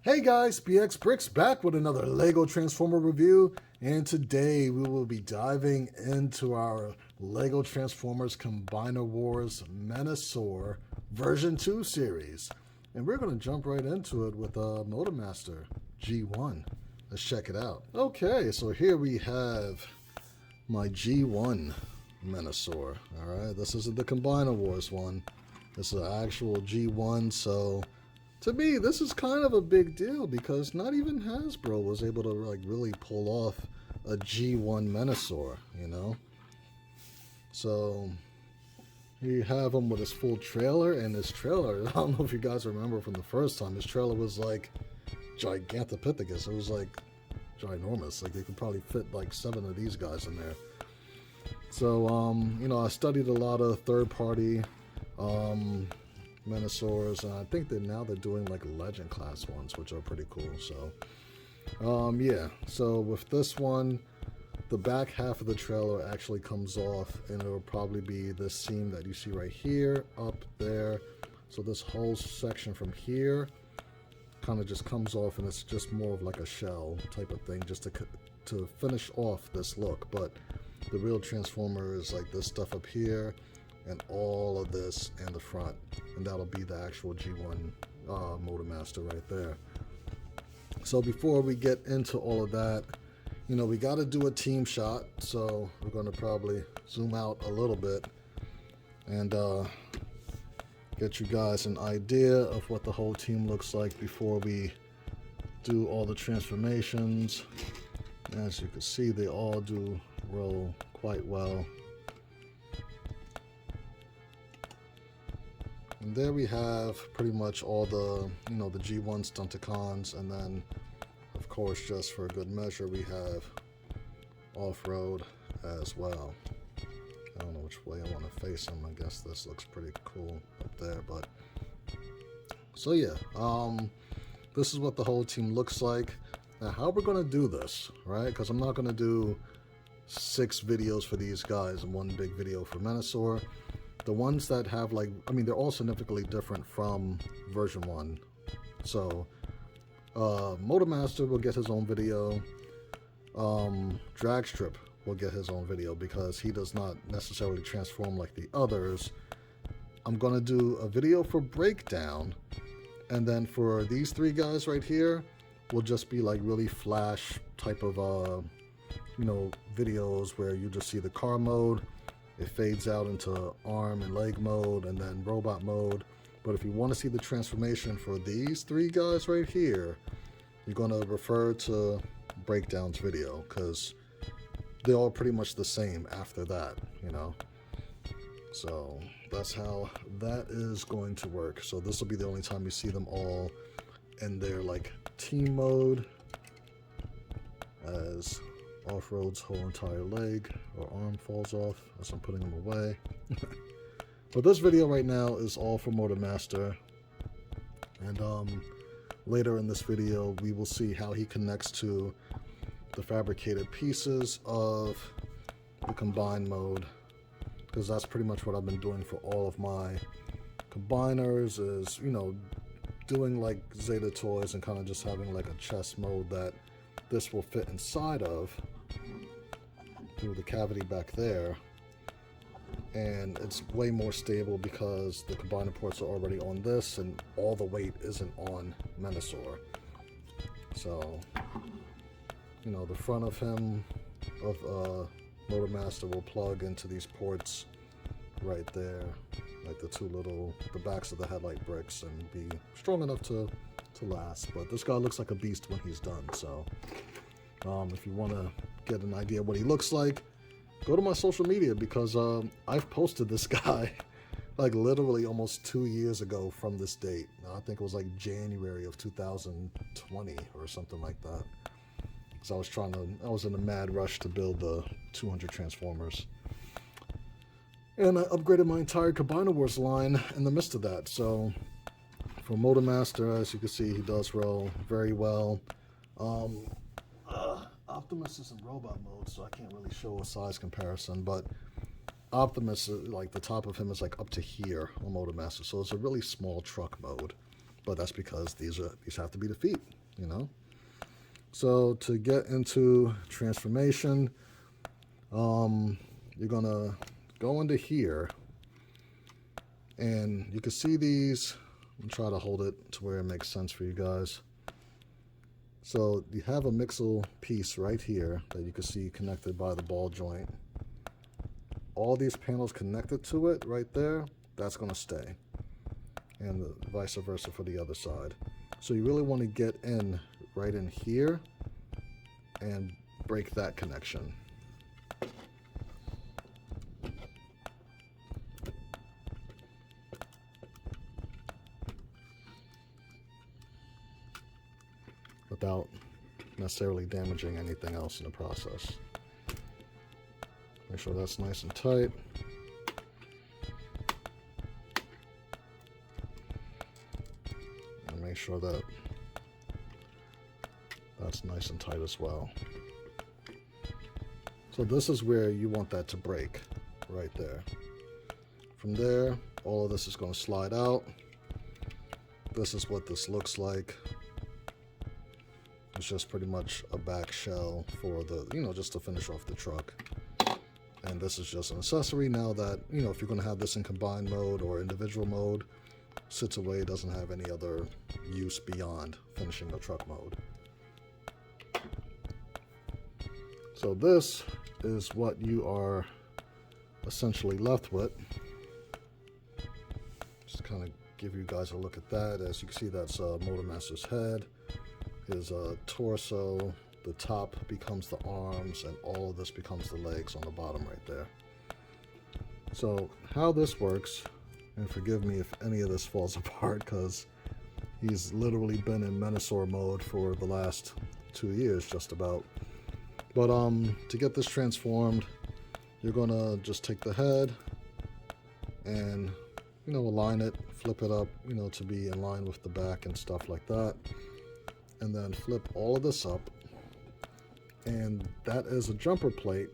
Hey guys, BX Brix back with another LEGO Transformer review, and today we will be diving into our LEGO Transformers Combiner Wars Menasor version 2 series. And we're going to jump right into it with a Motormaster G1. Let's check it out. Okay, so here we have my G1 Menasor. Alright, this isn't the Combiner Wars one. This is an actual G1, so to me, this is kind of a big deal because not even Hasbro was able to really pull off a G1 Menasor, you know? So you have him with his full trailer, and his trailer, I don't know if you guys remember from the first time, his trailer was like Gigantopithecus. It was like ginormous. Like you could probably fit like 7 of these guys in there. So, you know, I studied a lot of third-party Menasors, and I think that now they're doing like legend class ones, which are pretty cool. So yeah, so with this one, the back half of the trailer actually comes off, and it'll probably be this seam that you see right here, up there. So this whole section from here kind of just comes off, and it's just more of like a shell type of thing, just to finish off this look. But the real Transformer is like this stuff up here, and all of this and the front, and that'll be the actual G1 Motormaster right there. So before we get into all of that, you know, we got to do a team shot, so we're going to probably zoom out a little bit and get you guys an idea of what the whole team looks like before we do all the transformations. As you can see, they all do roll quite well. And there we have pretty much all the, you know, the G1 Stunticons, and then, of course, just for a good measure, we have off-road as well. I don't know which way I want to face them. I guess this looks pretty cool up there, but so yeah, this is what the whole team looks like. Now, how we're gonna do this, right? Because I'm not gonna do 6 videos for these guys and 1 big video for Menasor. The ones that have like, I mean, they're all significantly different from version 1. So, Motormaster will get his own video. Dragstrip will get his own video because he does not necessarily transform like the others. I'm gonna do a video for breakdown, and then for these 3 guys right here, will just be like really flash type of, you know, videos where you just see the car mode. It fades out into arm and leg mode and then robot mode. But if you want to see the transformation for these 3 guys right here, you're going to refer to Breakdown's video because they're all pretty much the same after that, you know. So that's how that is going to work. So this will be the only time you see them all in their like team mode, as off-road's whole entire leg or arm falls off as I'm putting them away. But this video right now is all for Motormaster, and later in this video we will see how he connects to the fabricated pieces of the combine mode, because that's pretty much what I've been doing for all of my combiners, is, you know, doing like Zeta toys and kind of just having like a chest mode that this will fit inside of through the cavity back there, and it's way more stable because the combiner ports are already on this and all the weight isn't on Menasor. So, you know, the front of him, of Motormaster, will plug into these ports right there, like the backs of the headlight bricks, and be strong enough to last. But this guy looks like a beast when he's done. So if you want to get an idea of what he looks like, go to my social media, because I've posted this guy like literally almost 2 years ago from this date. I think it was like January of 2020 or something like that. So I was in a mad rush to build the 200 Transformers. And I upgraded my entire Combiner Wars line in the midst of that. So for Motormaster, as you can see, he does roll very well. Optimus is in robot mode, so I can't really show a size comparison, but Optimus, like the top of him is like up to here on Motormaster, so it's a really small truck mode. But that's because these have to be the feet. you know. So to get into transformation, you're gonna go into here, and you can see these. I'm trying to hold it to where it makes sense for you guys. So you have a mixel piece right here that you can see connected by the ball joint. All these panels connected to it right there, that's going to stay. And vice versa for the other side. So you really want to get in right in here and break that connection. Without necessarily damaging anything else in the process. Make sure that's nice and tight. And make sure that that's nice and tight as well. So this is where you want that to break, right there. From there, all of this is going to slide out. This is what this looks like. It's just pretty much a back shell for the, just to finish off the truck. And this is just an accessory now that, if you're going to have this in combined mode or individual mode, sits away, doesn't have any other use beyond finishing a truck mode. So this is what you are essentially left with. Just kind of give you guys a look at that. As you can see, that's Motormaster's head. His torso, the top becomes the arms, and all of this becomes the legs on the bottom right there. So how this works, and forgive me if any of this falls apart because he's literally been in Menasor mode for the last 2 years just about. But to get this transformed, you're gonna just take the head and align it, flip it up, to be in line with the back and stuff like that. And then flip all of this up, and that is a jumper plate.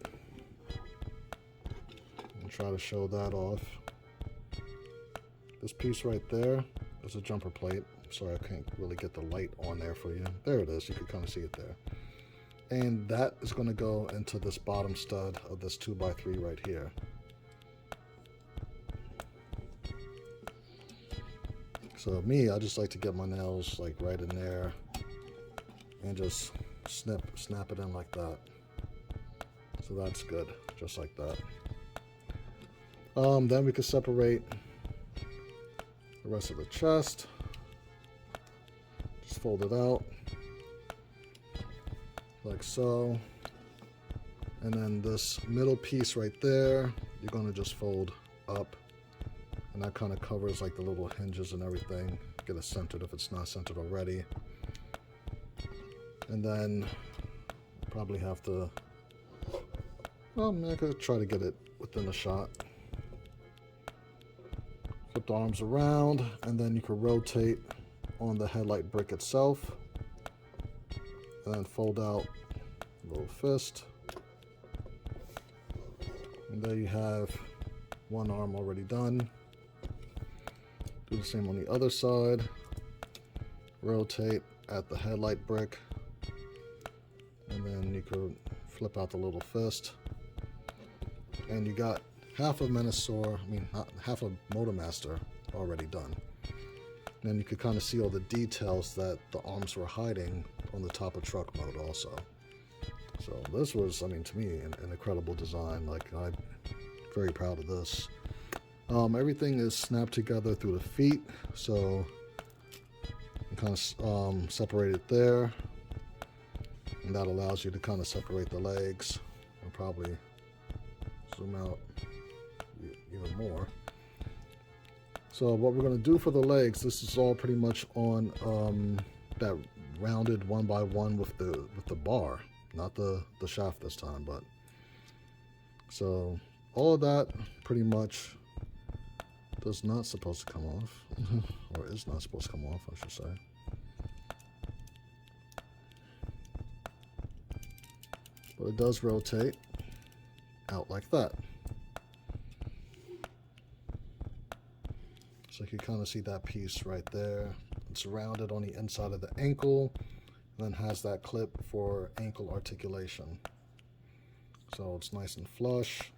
I'll try to show that off. This piece right there is a jumper plate. Sorry, I can't really get the light on there for you. There it is, you can kind of see it there. And that is going to go into this bottom stud of this 2x3 right here. So me, I just like to get my nails like right in there and just snap it in like that. So that's good, just like that. Then we can separate the rest of the chest. Just fold it out like so. And then this middle piece right there, you're gonna just fold up, and that kind of covers like the little hinges and everything. Get it centered if it's not centered already. And then probably have to, I could try to get it within the shot. Flip the arms around, and then you can rotate on the headlight brick itself. And then fold out a little fist. And there you have one arm already done. Do the same on the other side. Rotate at the headlight brick. And then you could flip out the little fist. And you got half of Menasor, half of Motormaster already done. And then you could kind of see all the details that the arms were hiding on the top of truck mode also. So this was, to me, an incredible design. Like, I'm very proud of this. Everything is snapped together through the feet, so you kind of separate it there. And that allows you to kind of separate the legs. I'll probably zoom out even more. So what we're going to do for the legs, this is all pretty much on that rounded 1x1 with the bar, not the shaft this time. But so all of that pretty much does not supposed to come off, or is not supposed to come off, I should say. But it does rotate out like that. So you can kind of see that piece right there. It's rounded on the inside of the ankle. and then has that clip for ankle articulation. So it's nice and flush,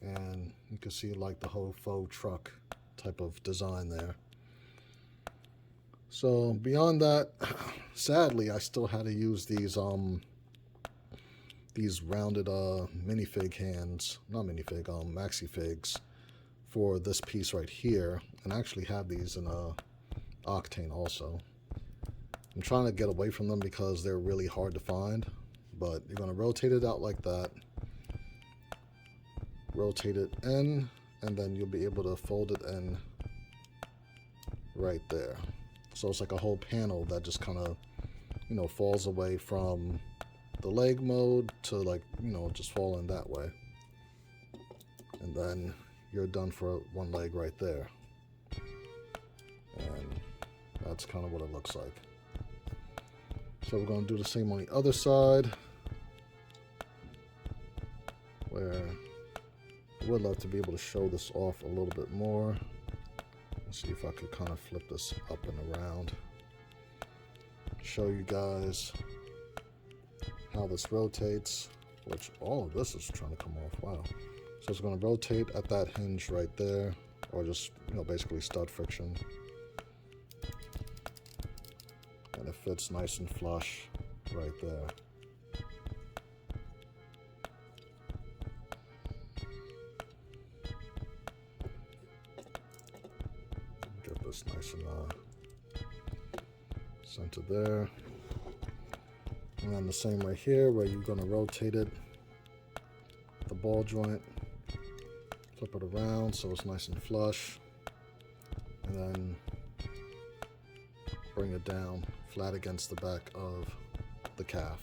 and you can see like the whole faux truck type of design there. So beyond that, sadly, I still had to use these rounded minifig hands, not minifig, maxi figs for this piece right here, and I actually have these in octane also. I'm trying to get away from them because they're really hard to find, but you're going to rotate it out like that, rotate it in, and then you'll be able to fold it in right there. So it's like a whole panel that just kind of, you know, falls away from the leg mode to, like, you know, just fall in that way. And then you're done for one leg right there. And that's kind of what it looks like. So we're going to do the same on the other side, where I would love to be able to show this off a little bit more. Let's see if I could kind of flip this up and around, show you guys how this rotates, which all of this is trying to come off. Wow. So it's going to rotate at that hinge right there, or just, you know, basically stud friction. And it fits nice and flush right there. Get this nice and centered there. And then the same right here, where you're going to rotate it, the ball joint, flip it around so it's nice and flush, and then bring it down flat against the back of the calf.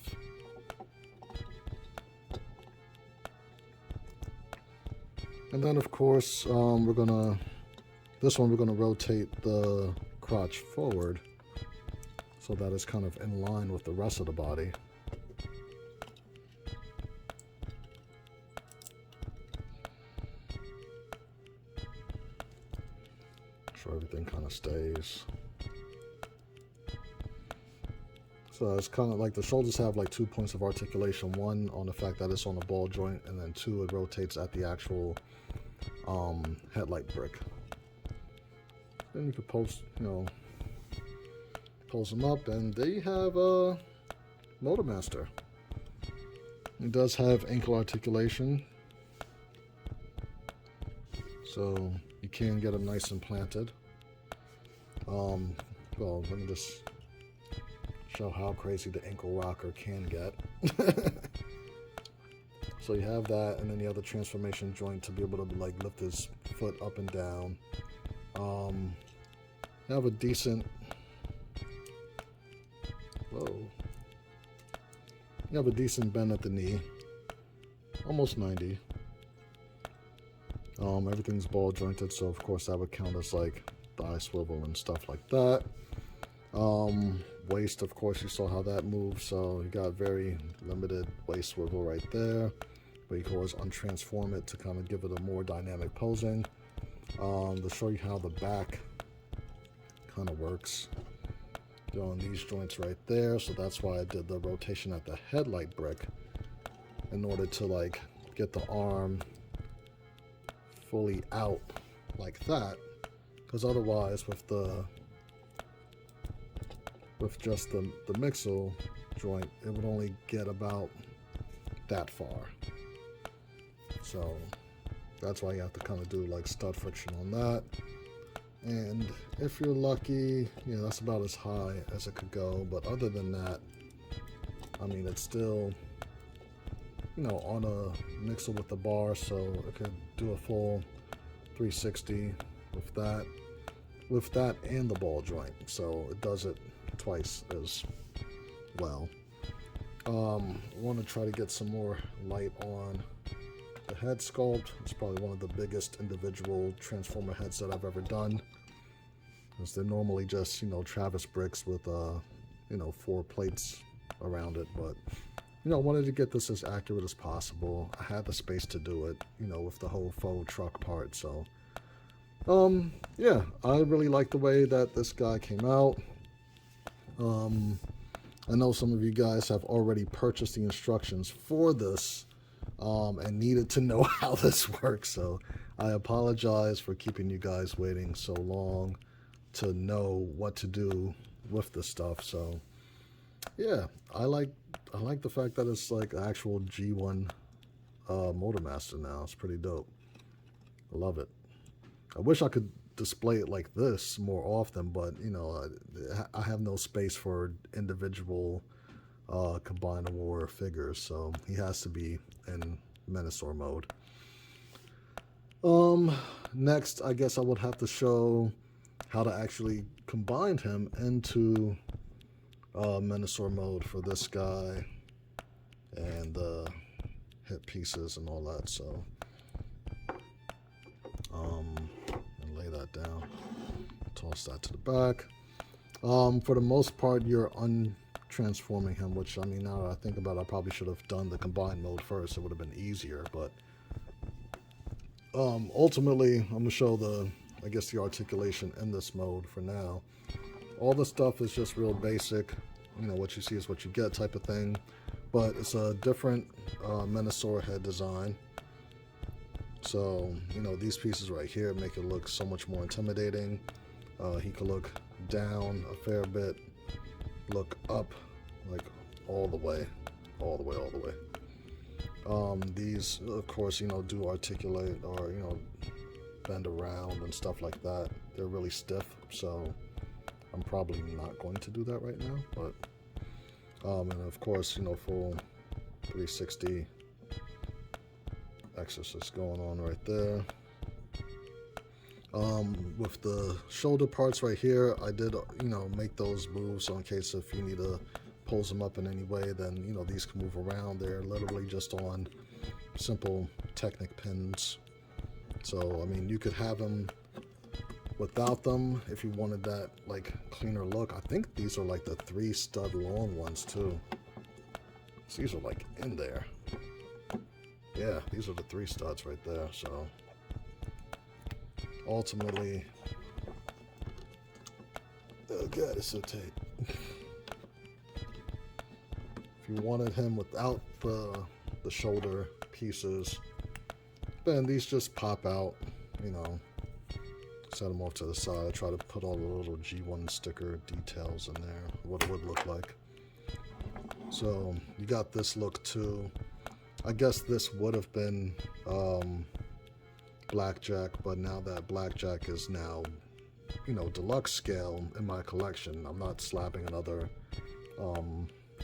And then of course this one we're gonna rotate the crotch forward so that it's kind of in line with the rest of the body. So everything kind of stays. So it's kind of like the shoulders have like 2 points of articulation. One on the fact that it's on a ball joint, and then two, it rotates at the actual headlight brick. Then you could pose them up, and there you have a Motormaster. It does have ankle articulation, so you can get them nice and planted. Well, let me just show how crazy the ankle rocker can get. So you have that, and then you have the transformation joint to be able to like lift his foot up and down. You have a decent, you have a decent bend at the knee, almost 90. Everything's ball jointed, so of course that would count as like thigh swivel and stuff like that. Waist, of course, you saw how that moves, so you got very limited waist swivel right there, but you can always untransform it to kind of give it a more dynamic posing. To show you how the back kind of works, doing these joints right there, so that's why I did the rotation at the headlight brick, in order to like get the arm fully out like that, because otherwise with just the mixel joint, it would only get about that far. So that's why you have to kind of do like stud friction on that. And if you're lucky, you know, that's about as high as it could go. But other than that, I mean, it's still, you know, on a mixer with the bar, so it could do a full 360 with that and the ball joint. So it does it twice as well. I want to try to get some more light on the head sculpt. It's probably one of the biggest individual transformer heads that I've ever done, because they're normally just, you know, Travis bricks with you know, 4 plates around it. But you know, I wanted to get this as accurate as possible. I had the space to do it, you know, with the whole faux truck part. So yeah, I really like the way that this guy came out. I know some of you guys have already purchased the instructions for this and needed to know how this works. So I apologize for keeping you guys waiting so long to know what to do with this stuff. So yeah, I like the fact that it's like an actual G1 Motormaster now. It's pretty dope. I love it. I wish I could display it like this more often, but you know, I have no space for individual combined war figures, so he has to be in Menasor mode. Next, I guess I would have to show how to actually combine him into Menasor mode for this guy and the hit pieces and all that. So and lay that down, toss that to the back. For the most part, you're untransforming him, which, I mean, now that I think about it, I probably should have done the combined mode first. It would have been easier, but ultimately I'm gonna show the, I guess, the articulation in this mode for now. All the stuff is just real basic, you know, what you see is what you get type of thing, but it's a different Menasor head design. So, you know, these pieces right here make it look so much more intimidating. He could look down a fair bit, look up like all the way. These, of course, you know, do articulate or, you know, bend around and stuff like that. They're really stiff, so I'm probably not going to do that right now. But and of course, you know, full 360 exorcist going on right there. With the shoulder parts right here, I did, you know, make those moves, so in case if you need to pose them up in any way, then, you know, these can move around. They're literally just on simple Technic pins. So, I mean, you could have them without them if you wanted that, like, cleaner look. I think these are like the 3-stud long ones too. So these are like in there. Yeah, these are the 3 studs right there. So ultimately, oh god, it's so tight. If you wanted him without the shoulder pieces, then these just pop out, you know, set them off to the side. Try to put all the little G1 sticker details in there, what it would look like. So you got this look too. I guess this would have been Blackjack, but now that Blackjack is now, you know, deluxe scale in my collection, I'm not slapping another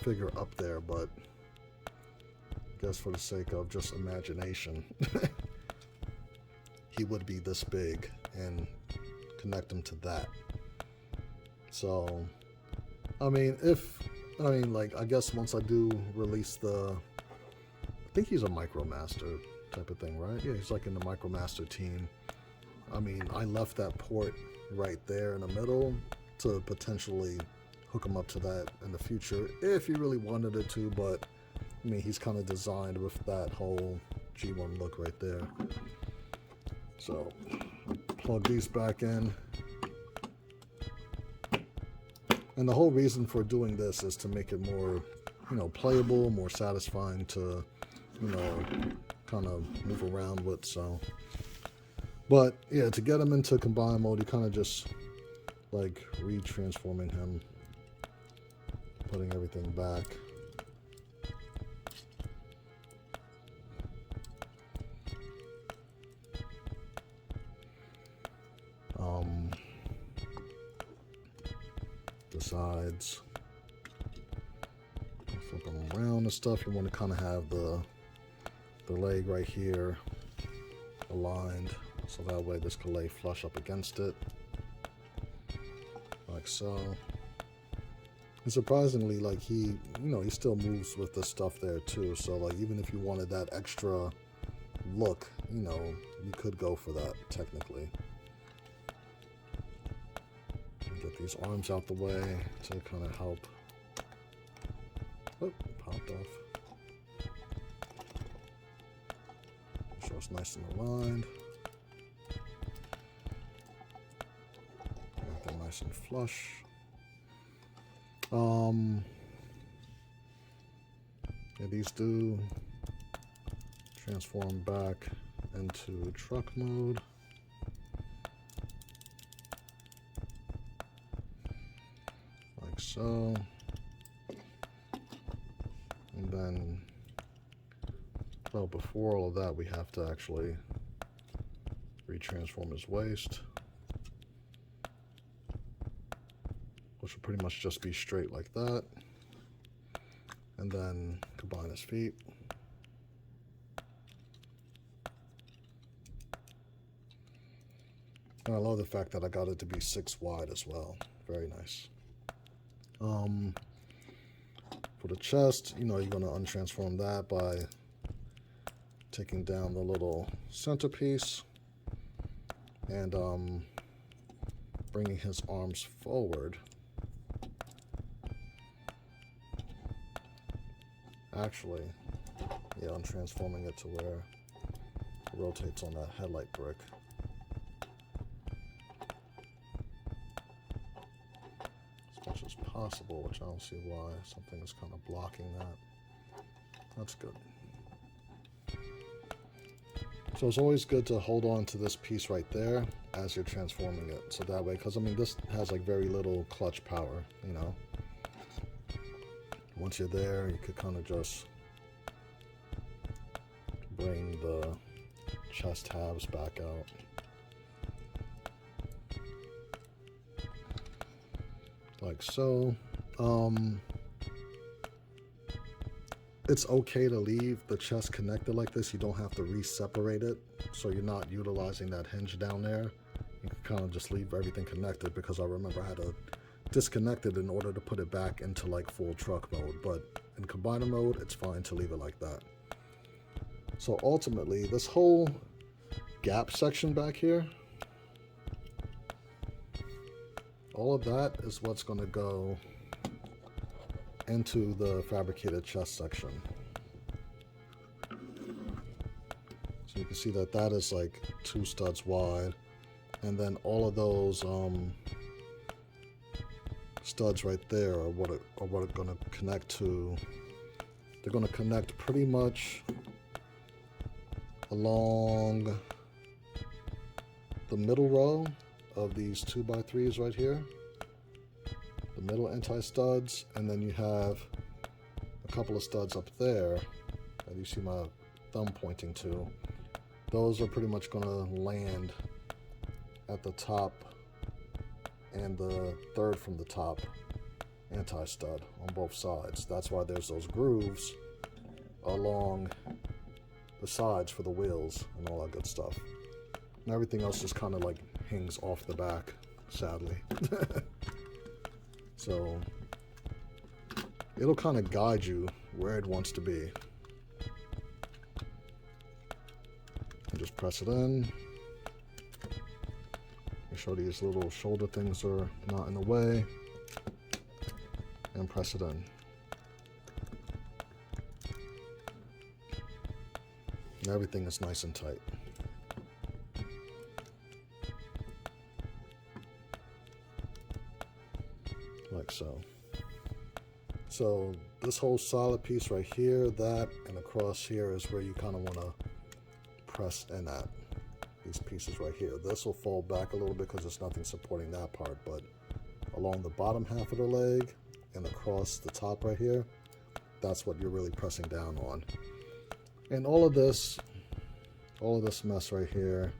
figure up there, but I guess for the sake of just imagination, he would be this big and connect him to that. So, I mean, like, I guess once I do release I think he's a Micromaster type of thing, right? Yeah, he's like in the Micromaster team. I mean, I left that port right there in the middle to potentially hook him up to that in the future if you really wanted it to, but I mean, he's kind of designed with that whole G1 look right there. So, plug these back in. And the whole reason for doing this is to make it more, you know, playable, more satisfying to, you know, kind of move around with. So, but yeah, to get him into combined mode, you kind of just like retransforming him, putting everything back. The sides, flip them around and stuff. You want to kind of have the leg right here aligned, so that way this can lay flush up against it, like so. And surprisingly, like, he, you know, he still moves with the stuff there too. So like, even if you wanted that extra look, you know, you could go for that technically. Get these arms out the way to kind of help. Oh, popped off. Make sure it's nice and aligned. Make them nice and flush. And these do transform back into truck mode. Like so. And then, well, before all of that, we have to actually retransform his waist, which will pretty much just be straight like that. And then combine his feet. And I love the fact that I got it to be 6 wide as well. Very nice. For the chest, you know, you're going to untransform that by taking down the little centerpiece and bringing his arms forward. Actually, yeah, I'm transforming it to where it rotates on that headlight brick. As much as possible, which I don't see why. Something is kind of blocking that. That's good. So it's always good to hold on to this piece right there as you're transforming it. So that way, because I mean, this has like very little clutch power, you know. Once you're there, you could kind of just bring the chest halves back out. Like so. It's okay to leave the chest connected like this. You don't have to re-separate it, so you're not utilizing that hinge down there. You can kind of just leave everything connected, because I remember I had to disconnect it in order to put it back into like full truck mode. But in combiner mode, it's fine to leave it like that. So ultimately, this whole gap section back here, all of that is what's going to go into the fabricated chest section. So you can see that that is like 2 studs wide, and then all of those studs right there are what it's going to connect to. They're going to connect pretty much along the middle row of these 2x3s right here, the middle anti-studs, and then you have a couple of studs up there that you see my thumb pointing to. Those are pretty much going to land at the top and the third from the top anti-stud on both sides. That's why there's those grooves along the sides for the wheels and all that good stuff. And everything else just kind of like hangs off the back, sadly. So it'll kind of guide you where it wants to be. And just press it in. Make sure these little shoulder things are not in the way, and press it in. And everything is nice and tight. Like so. So this whole solid piece right here, that and across here is where you kind of want to press in at. These pieces right here. This will fall back a little bit because there's nothing supporting that part, but along the bottom half of the leg and across the top right here, that's what you're really pressing down on. And all of this mess right here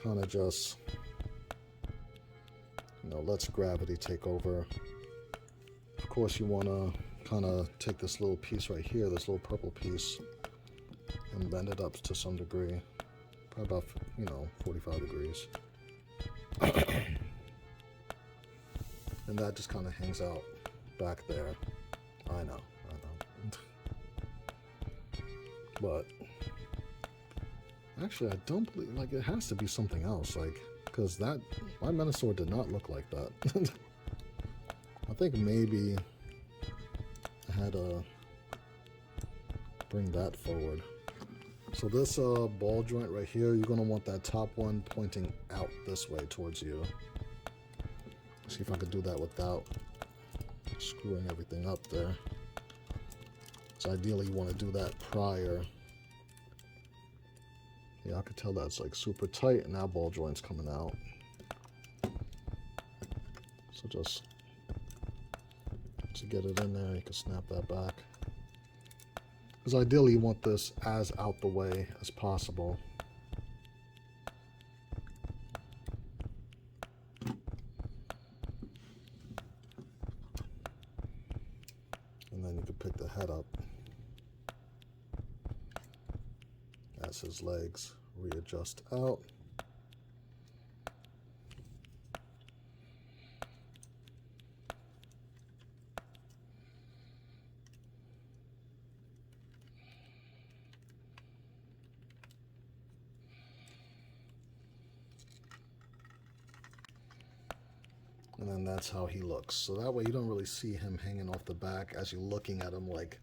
kind of just, you know, lets gravity take over. Of course, you want to kind of take this little piece right here, this little purple piece, and bend it up to some degree. Probably about, you know, 45 degrees. And that just kind of hangs out back there. I know. But actually, I don't believe, like, it has to be something else, like, because that, my Menasor did not look like that. I think maybe I had to bring that forward. So this ball joint right here, you're going to want that top one pointing out this way towards you. See if I could do that without screwing everything up there. So ideally you want to do that prior. Yeah, I could tell that's like super tight and now ball joint's coming out. So just to get it in there, you can snap that back. Because ideally you want this as out the way as possible. And then you can pick the head up. As his legs readjust out. And then that's how he looks. So that way you don't really see him hanging off the back as you're looking at him like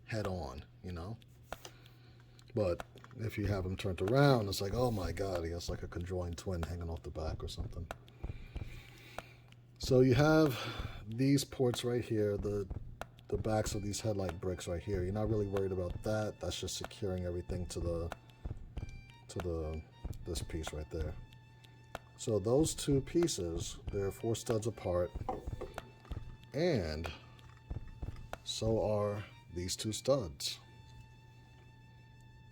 head on, you know? But if you have him turned around, it's like, oh my God, he has like a conjoined twin hanging off the back or something. So you have these ports right here, the backs of these headlight bricks right here. You're not really worried about that. That's just securing everything to this piece right there. So those two pieces, they're 4 studs apart, and so are these 2 studs.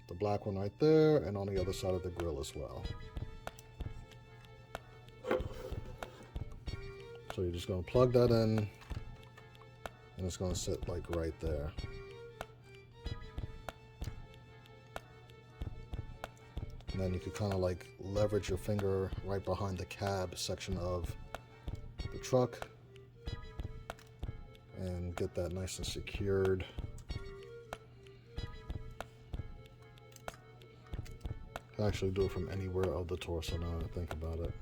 The black one right there, and on the other side of the grill as well. So you're just going to plug that in, and it's going to sit like right there. And then you can kind of like leverage your finger right behind the cab section of the truck and get that nice and secured. You can actually do it from anywhere of the torso now that I think about it.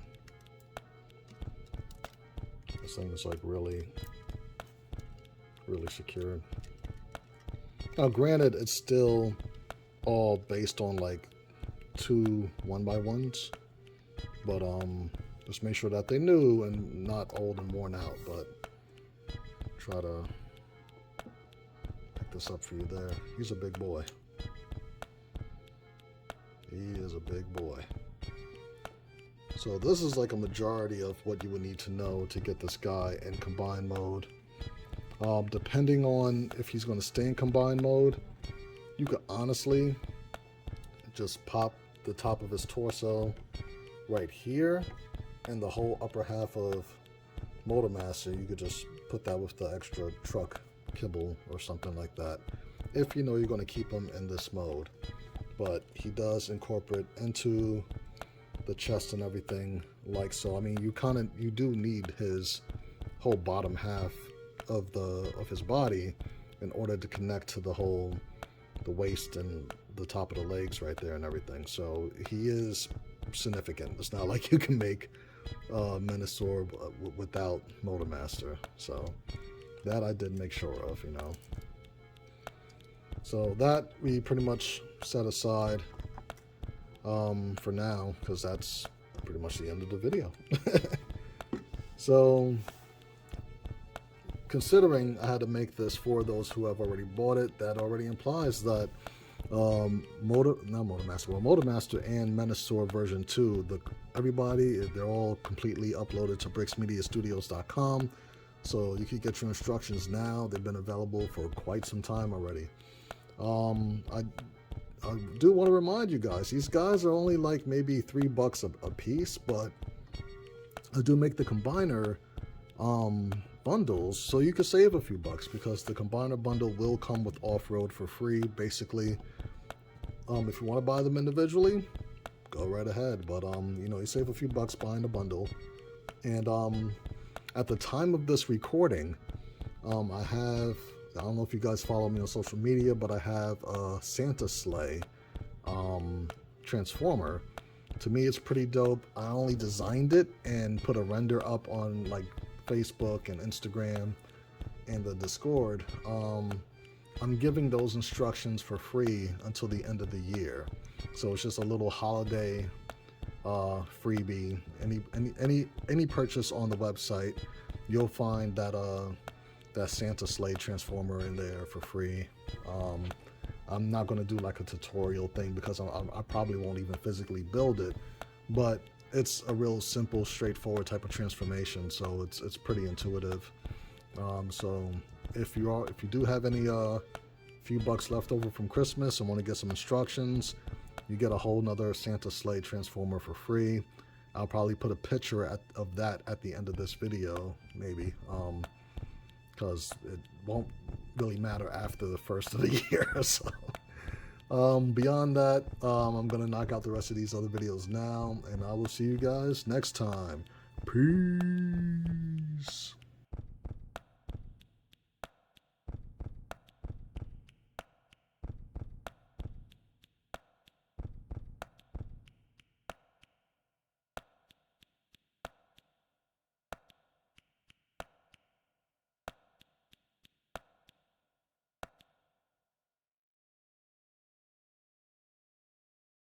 This thing is like really secured. Now granted, it's still all based on like 2 1x1s, but just make sure that they're new and not old and worn out. But try to pick this up for you there. He's a big boy. He is a big boy. So this is like a majority of what you would need to know to get this guy in combine mode. Depending on if he's going to stay in combine mode, you could honestly just pop the top of his torso right here, and the whole upper half of Motormaster, you could just put that with the extra truck kibble or something like that, if you know you're going to keep him in this mode. But he does incorporate into the chest and everything like so. I mean, you do need his whole bottom half of his body in order to connect to the waist and the top of the legs right there and everything. So he is significant. It's not like you can make Menasor without Motormaster. So that I did make sure of, you know. So that we pretty much set aside for now, because that's pretty much the end of the video. So considering I had to make this for those who have already bought it, that already implies that Motormaster and Menasor version 2, everybody, they're all completely uploaded to BrixMediaStudios.com. So you can get your instructions now. They've been available for quite some time already. I do want to remind you guys, these guys are only like maybe $3 a piece, but I do make the combiner bundles, so you can save a few bucks, because the combiner bundle will come with off-road for free, basically. If you want to buy them individually, go right ahead, but you know, you save a few bucks buying the bundle. And at the time of this recording, I don't know if you guys follow me on social media, but I have a Santa sleigh transformer. To me, it's pretty dope. I only designed it and put a render up on like Facebook and Instagram and the Discord. I'm giving those instructions for free until the end of the year. So it's just a little holiday freebie. Any purchase on the website, you'll find that that Santa sleigh transformer in there for free. I'm not going to do like a tutorial thing because I probably won't even physically build it, but it's a real simple, straightforward type of transformation, so it's pretty intuitive. So if you do have any few bucks left over from Christmas and want to get some instructions, you get a whole nother Santa sleigh transformer for free. I'll probably put a picture of that at the end of this video, maybe, because it won't really matter after the first of the year. So beyond that, I'm gonna knock out the rest of these other videos now, and I will see you guys next time. Peace.